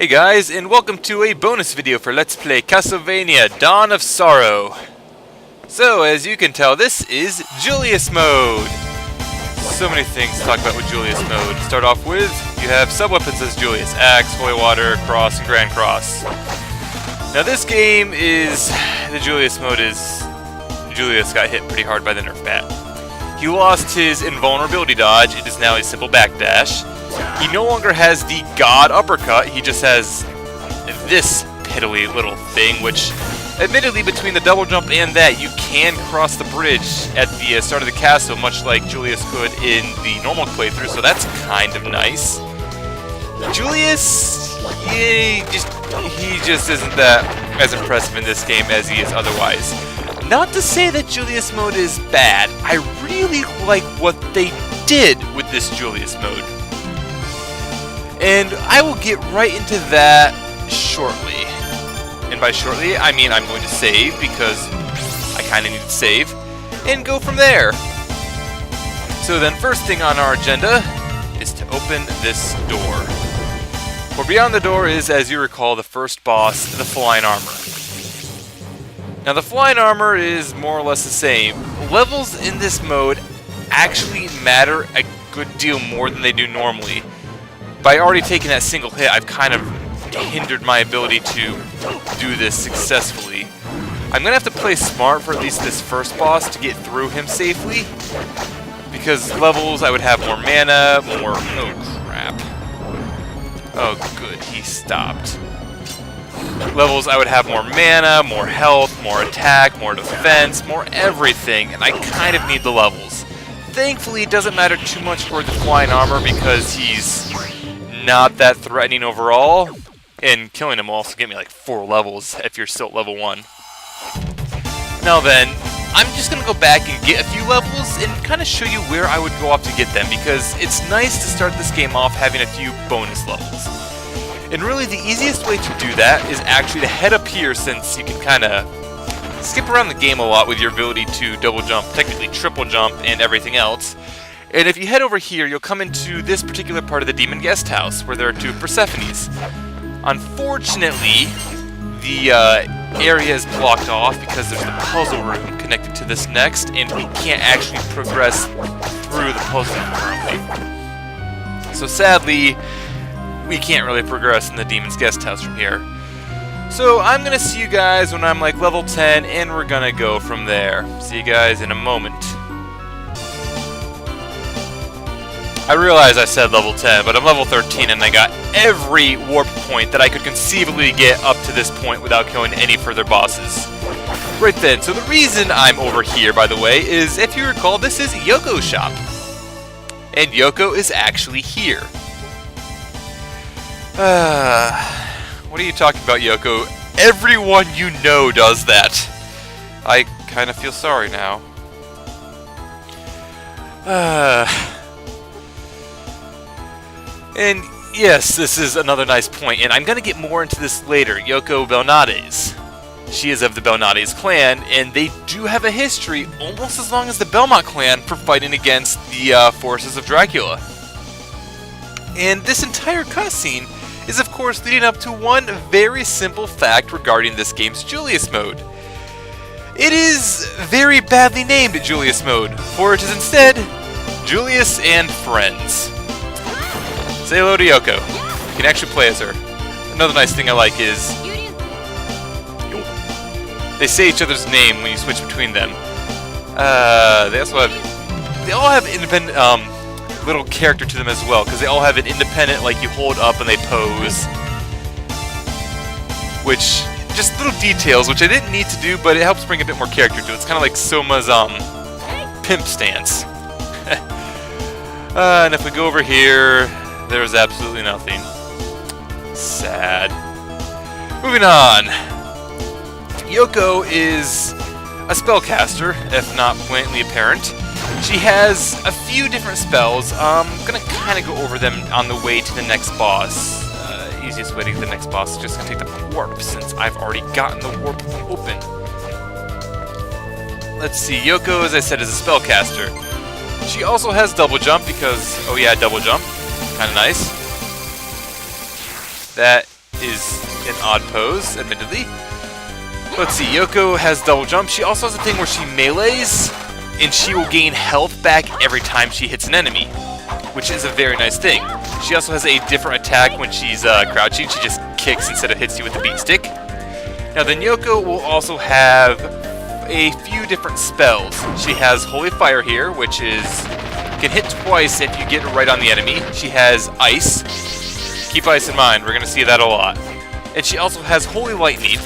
Hey guys, and welcome to a bonus video for Let's Play Castlevania Dawn of Sorrow. So, as you can tell, this is Julius mode. So many things to talk about with Julius mode. Start off with, you have sub-weapons as Julius. Axe, Holy Water, Cross, and Grand Cross. Now this game is... the Julius mode is... Julius got hit pretty hard by the Nerf bat. He lost his invulnerability dodge, it is now a simple backdash. He no longer has the God uppercut, he just has this piddly little thing, which, admittedly, between the double jump and that, you can cross the bridge at the start of the castle, much like Julius could in the normal playthrough, so that's kind of nice. Julius, he just isn't that as impressive in this game as he is otherwise. Not to say that Julius mode is bad, I really like what they did with this Julius mode. And I will get right into that shortly. And by shortly, I mean I'm going to save, because I kind of need to save, and go from there. So then, first thing on our agenda is to open this door. For beyond the door is, as you recall, the first boss, the flying armor. Now the flying armor is more or less the same. Levels in this mode actually matter a good deal more than they do normally. By already taking that single hit, I've kind of hindered my ability to do this successfully. I'm going to have to play smart for at least this first boss to get through him safely. Because levels, I would have more mana, more... oh crap. Oh good, he stopped. Levels, I would have more mana, more health, more attack, more defense, more everything, and I kind of need the levels. Thankfully, it doesn't matter too much for the flying armor because he's not that threatening overall, and killing him will also give me like 4 levels if you're still at level 1. Now then, I'm just going to go back and get a few levels and kind of show you where I would go off to get them, because it's nice to start this game off having a few bonus levels. And really the easiest way to do that is actually to head up here, since you can kind of skip around the game a lot with your ability to double jump, technically triple jump, and everything else. And if you head over here, you'll come into this particular part of the Demon Guest House, where there are 2 Persephones. Unfortunately, the area is blocked off because there's the puzzle room connected to this next, and we can't actually progress through the puzzle room currently. So sadly, we can't really progress in the Demon's Guest House from here. So I'm going to see you guys when I'm like level 10, and we're going to go from there. See you guys in a moment. I realize I said level 10, but I'm level 13 and I got every warp point that I could conceivably get up to this point without killing any further bosses. Right then, so the reason I'm over here, by the way, is if you recall, this is Yoko's shop. And Yoko is actually here. What are you talking about, Yoko? Everyone you know does that. I kind of feel sorry now. And yes, this is another nice point, and I'm going to get more into this later. Yoko Belnades. She is of the Belnades clan, and they do have a history, almost as long as the Belmont clan, for fighting against the forces of Dracula. And this entire cutscene is of course leading up to one very simple fact regarding this game's Julius mode. It is very badly named Julius mode, for it is instead Julius and Friends. Say hello to Yoko. You can actually play as her. Another nice thing I like is they say each other's name when you switch between them. They all have independent little character to them as well, because they all have an independent, like, you hold up and they pose. Which, just little details, which I didn't need to do, but it helps bring a bit more character to it. It's kind of like Soma's pimp stance. And if we go over here, there's absolutely nothing. Sad. Moving on. Yoko is a spellcaster, if not blatantly apparent. She has a few different spells. I'm going to kind of go over them on the way to the next boss. Easiest way to get to the next boss is just going to take the warp, since I've already gotten the warp open. Let's see, Yoko, as I said, is a spellcaster. She also has double jump because, oh yeah, double jump. Kind of nice. That is an odd pose, admittedly. Let's see, Yoko has double jump. She also has a thing where she melees, and she will gain health back every time she hits an enemy, which is a very nice thing. She also has a different attack when she's crouching. She just kicks instead of hits you with the beat stick. Now then, Yoko will also have a few different spells. She has Holy Fire here, which is can hit twice if you get right on the enemy. She has Ice. Keep Ice in mind, we're going to see that a lot. And she also has Holy Lightning.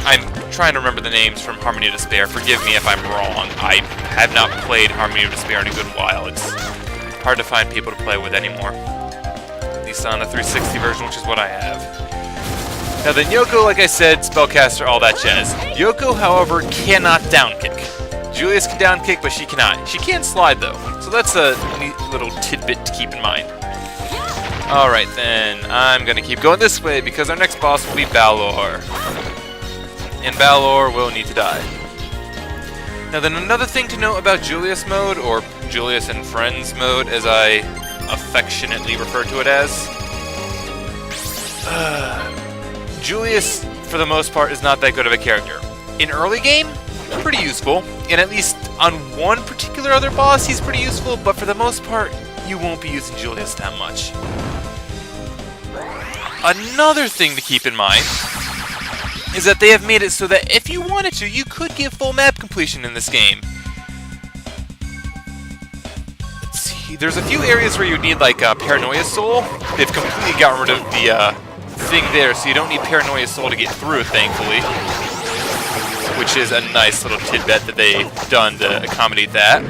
I'm trying to remember the names from Harmony of Despair. Forgive me if I'm wrong. I have not played Harmony of Despair in a good while. It's hard to find people to play with anymore. At least on a 360 version, which is what I have. Now then, Yoko, like I said, spellcaster, all that jazz. Yoko, however, cannot down kick. Julius can down kick, but she cannot. She can slide, though. So that's a neat little tidbit to keep in mind. Alright then, I'm going to keep going this way because our next boss will be Balor. And Balor will need to die. Now then, another thing to note about Julius mode, or Julius and Friends mode, as I affectionately refer to it as. Julius, for the most part, is not that good of a character. In early game, pretty useful, and at least on one particular other boss, he's pretty useful, but for the most part, you won't be using Julius that much. Another thing to keep in mind is that they have made it so that if you wanted to, you could get full map completion in this game. Let's see, there's a few areas where you need like Paranoia Soul. They've completely gotten rid of the thing there, so you don't need Paranoia Soul to get through, thankfully. Which is a nice little tidbit that they've done to accommodate that.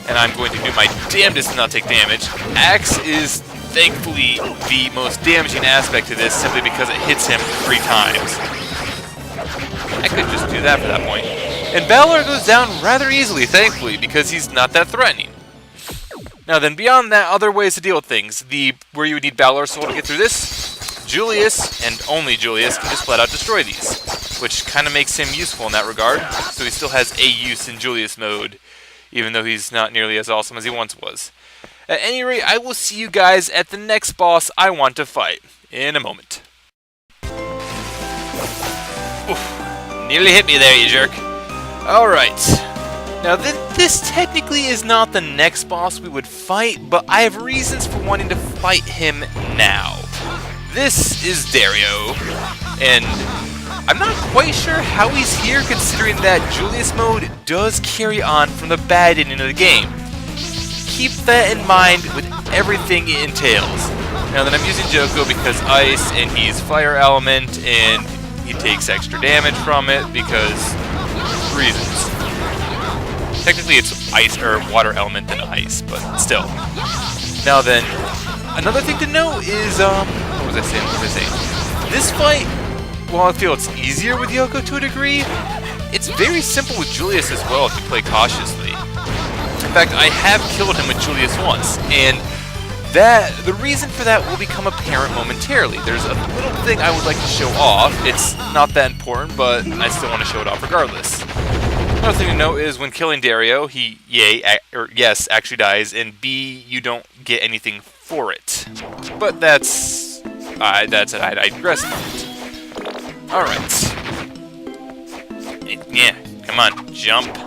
And I'm going to do my damnedest to not take damage. Axe is thankfully the most damaging aspect to this, simply because it hits him 3 times. I could just do that for that point. And Balor goes down rather easily, thankfully, because he's not that threatening. Now then, beyond that, other ways to deal with things. Where you would need Balor Soul to get through this, Julius, and only Julius, can just flat out destroy these, which kind of makes him useful in that regard. So he still has a use in Julius mode, even though he's not nearly as awesome as he once was. At any rate, I will see you guys at the next boss I want to fight in a moment. Oof, nearly hit me there, you jerk. Alright. Now, this technically is not the next boss we would fight, but I have reasons for wanting to fight him now. This is Dario, and I'm not quite sure how he's here, considering that Julius mode does carry on from the bad ending of the game. Keep that in mind with everything it entails. Now then, I'm using Joko because Ice, and he's Fire Element, and he takes extra damage from it because reasons. Technically it's Ice or Water Element than Ice, but still. Now then, another thing to note is, what was I saying? This fight, while I feel it's easier with Yoko to a degree, it's very simple with Julius as well if you play cautiously. In fact, I have killed him with Julius once, and the reason for that will become apparent momentarily. There's a little thing I would like to show off. It's not that important, but I still want to show it off regardless. Another thing to note is when killing Dario, he, yes, actually dies, and B, you don't get anything for it. But that's it. I digress from it. Alright. Yeah, come on, jump.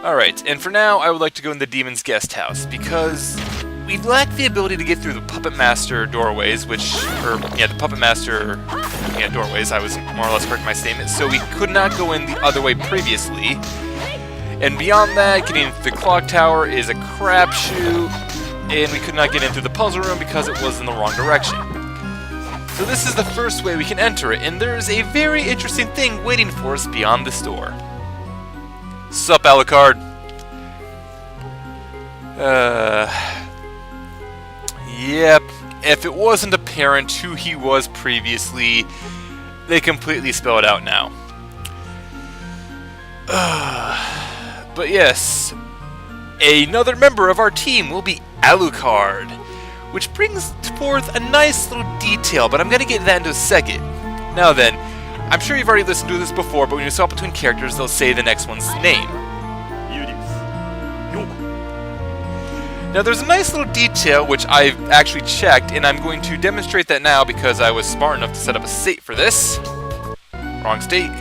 Alright, and for now, I would like to go in the Demon's Guest House, because we lack the ability to get through the Puppet Master doorways, the Puppet Master doorways, I was more or less correct in my statement, so we could not go in the other way previously. And beyond that, getting into the Clock Tower is a crapshoot, and we could not get into the puzzle room because it was in the wrong direction. So this is the first way we can enter it, and there is a very interesting thing waiting for us beyond this door. Sup, Alucard? Yep. If it wasn't apparent who he was previously, they completely spell it out now. But yes, another member of our team will be Alucard, which brings forth a nice little detail, but I'm going to get that into a second. Now then, I'm sure you've already listened to this before, but when you swap between characters, they'll say the next one's name. Now there's a nice little detail which I've actually checked, and I'm going to demonstrate that now because I was smart enough to set up a state for this. Wrong state.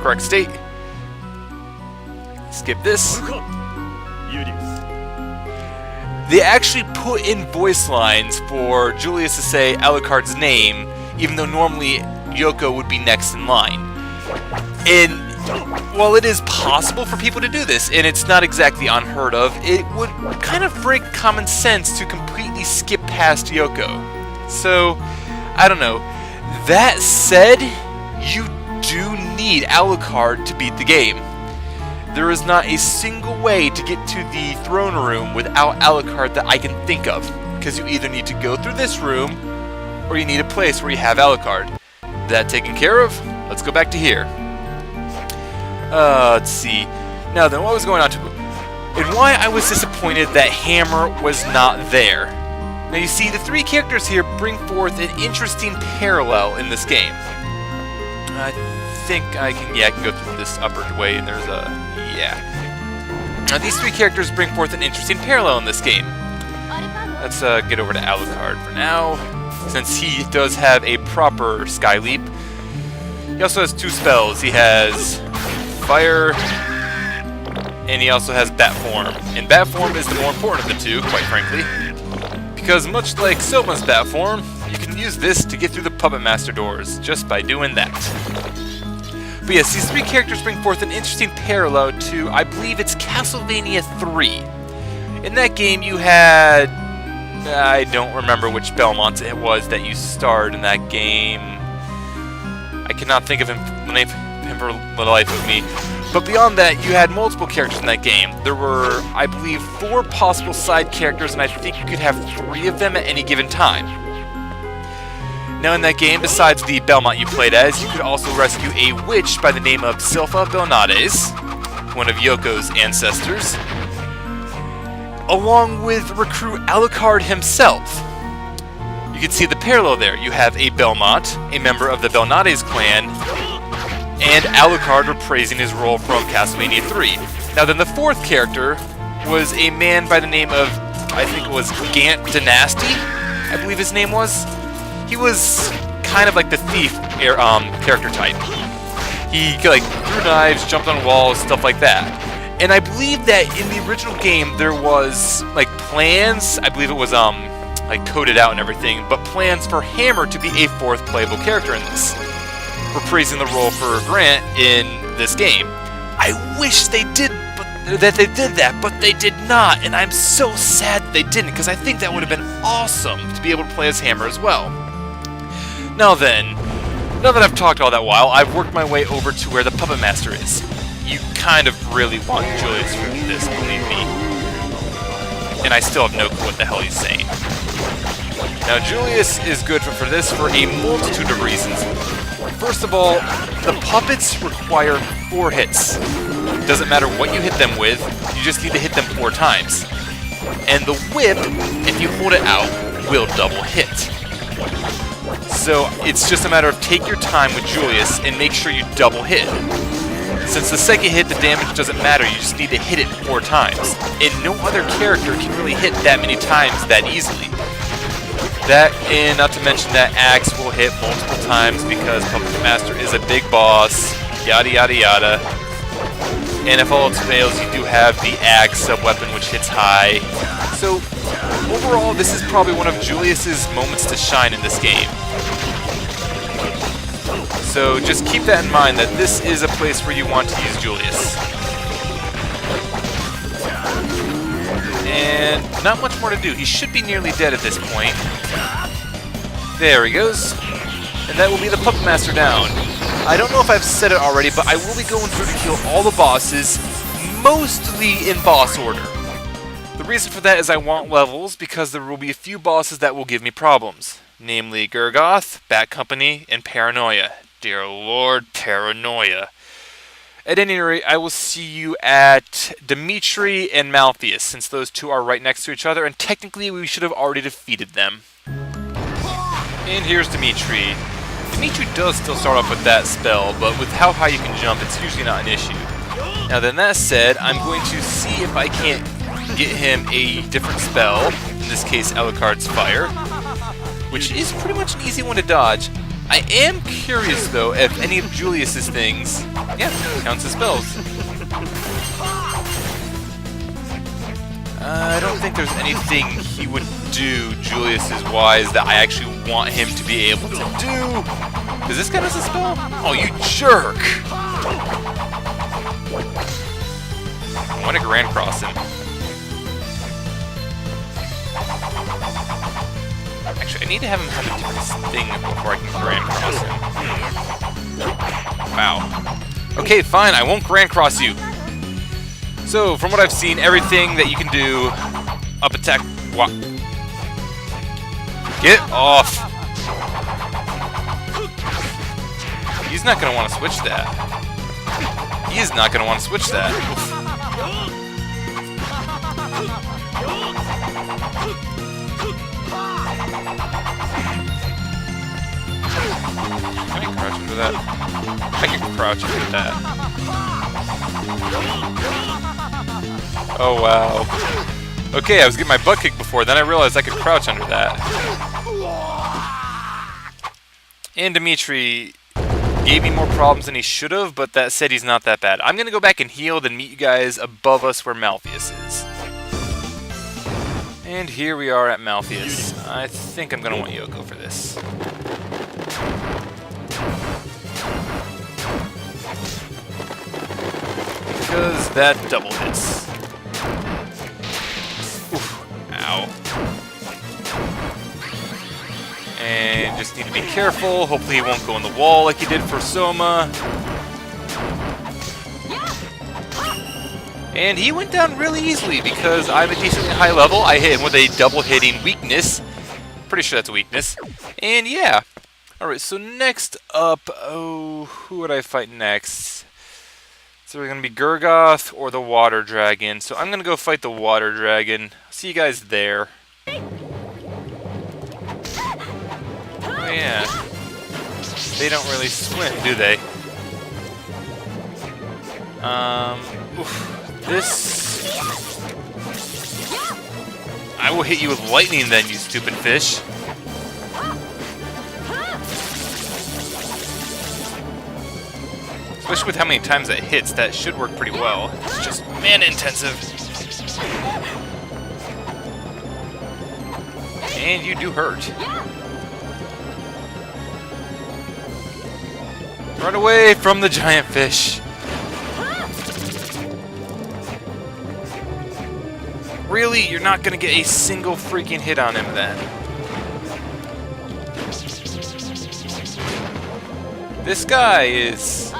Correct state. Skip this. They actually put in voice lines for Julius to say Alucard's name, even though normally Yoko would be next in line. And while it is possible for people to do this, and it's not exactly unheard of, it would kind of break common sense to completely skip past Yoko. So, I don't know. That said, you do need Alucard to beat the game. There is not a single way to get to the throne room without Alucard that I can think of, because you either need to go through this room, or you need a place where you have Alucard. That taken care of, let's go back to here. Let's see. Now then, what was going on to... And why I was disappointed that Hammer was not there. Now you see, the three characters here bring forth an interesting parallel in this game. I think I can go through this upper way, and there's a... Yeah. Now these three characters bring forth an interesting parallel in this game. Let's get over to Alucard for now, since he does have a proper Sky Leap. He also has two spells. He has Fire, and he also has Bat Form. And Bat Form is the more important of the two, quite frankly, because much like Soma's Bat Form, you can use this to get through the Puppet Master doors, just by doing that. But yes, these three characters bring forth an interesting parallel to, I believe it's Castlevania 3. In that game you had... I don't remember which Belmont it was that you starred in that game. I cannot think of him for the life of me. But beyond that, you had multiple characters in that game. There were, I believe, 4 possible side characters, and I think you could have 3 of them at any given time. Now in that game, besides the Belmont you played as, you could also rescue a witch by the name of Silpha Belnades, one of Yoko's ancestors, along with recruit Alucard himself. You can see the parallel there. You have a Belmont, a member of the Belnades clan, and Alucard reprising his role from Castlevania 3. Now then, the 4th character was a man by the name of, I think it was Gant Dynasty, I believe his name was. He was kind of like the thief character type. He like threw knives, jumped on walls, stuff like that. And I believe that in the original game there was like plans. I believe it was like coded out and everything, but plans for Hammer to be a 4th playable character in this, reprising the role for Grant in this game. I wish they did that, but they did not, and I'm so sad that they didn't, because I think that would have been awesome to be able to play as Hammer as well. Now then, now that I've talked all that while, I've worked my way over to where the Puppet Master is. You kind of really want Julius to do this, believe me. And I still have no clue what the hell he's saying. Now Julius is good for this for a multitude of reasons. First of all, the puppets require 4 hits. Doesn't matter what you hit them with, you just need to hit them 4 times. And the whip, if you hold it out, will double hit. So it's just a matter of take your time with Julius and make sure you double hit. Since the second hit, the damage doesn't matter, you just need to hit it 4 times. And no other character can really hit that many times that easily. That, and not to mention that axe will hit multiple times because Puppet Master is a big boss, yada yada yada. And if all else fails, you do have the axe sub-weapon which hits high. So, overall, this is probably one of Julius's moments to shine in this game. So just keep that in mind, that this is a place where you want to use Julius. And not much more to do. He should be nearly dead at this point. There he goes. And that will be the Puppet Master down. I don't know if I've said it already, but I will be going through to kill all the bosses, mostly in boss order. The reason for that is I want levels, because there will be a few bosses that will give me problems. Namely Gurgoth, Bat Company, and Paranoia. Dear Lord, Paranoia. At any rate, I will see you at Dimitri and Malthius, since those two are right next to each other, and technically we should have already defeated them. And here's Dimitri. Dimitri does still start off with that spell, but with how high you can jump, it's usually not an issue. Now then, that said, I'm going to see if I can't get him a different spell, in this case Alucard's Fire, which is pretty much an easy one to dodge. I am curious though if any of Julius's things, yeah, counts as spells. I don't think there's anything he would do, Julius's wise, that I actually want him to be able to do. Does this count as a spell? Oh, you jerk! I want to Grand Cross him. Actually, I need to have him have a different thing before I can Grand Cross him. Wow. Okay, fine, I won't Grand Cross you. So, from what I've seen, everything that you can do, up attack, what? Get off! He's not going to want to switch that. He is not going to want to switch that. Can I crouch into that? I can crouch into that. Oh wow. Okay, I was getting my butt kicked before, then I realized I could crouch under that. And Dimitri gave me more problems than he should have, but that said, he's not that bad. I'm going to go back and heal, then meet you guys above us where Malpheus is. And here we are at Malpheus. I think I'm going to want Yoko for this. Because that double hits. Oof. Ow. And just need to be careful. Hopefully he won't go in the wall like he did for Soma. And he went down really easily because I'm a decently high level. I hit him with a double hitting weakness. Pretty sure that's a weakness. And yeah. Alright, so next up, oh, who would I fight next? So we're going to be Gurgoth or the Water Dragon. So I'm going to go fight the Water Dragon. See you guys there. Oh yeah. They don't really swim, do they? This... I will hit you with lightning then, you stupid fish. Especially with how many times that hits, that should work pretty well. It's just mana intensive. And you do hurt. Run away from the giant fish. Really? You're not gonna get a single freaking hit on him then? This guy is...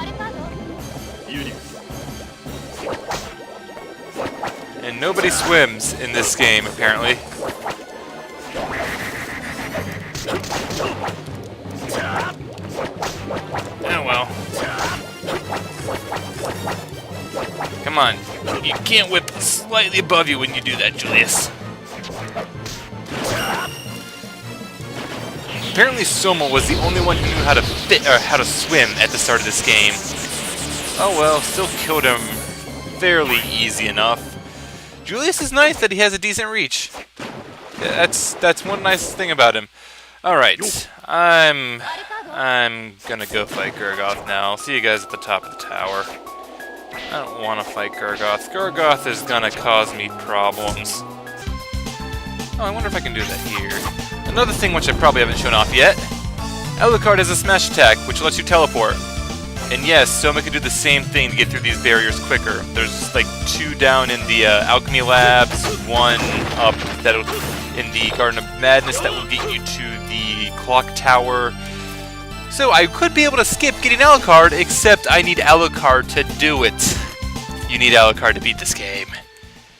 And nobody swims in this game, apparently. Oh well. Come on. You can't whip slightly above you when you do that, Julius. Apparently Soma was the only one who knew how to how to swim at the start of this game. Oh well, still killed him fairly easy enough. Julius is nice that he has a decent reach. Yeah, that's one nice thing about him. Alright, I'm gonna go fight Gurgoth now. I'll see you guys at the top of the tower. I don't want to fight Gurgoth. Gurgoth is gonna cause me problems. Oh, I wonder if I can do that here. Another thing which I probably haven't shown off yet. Alucard has a smash attack, which lets you teleport. And yes, Soma can do the same thing to get through these barriers quicker. There's like 2 down in the Alchemy Labs, 1 up in the Garden of Madness that will get you to the Clock Tower. So I could be able to skip getting Alucard, except I need Alucard to do it. You need Alucard to beat this game.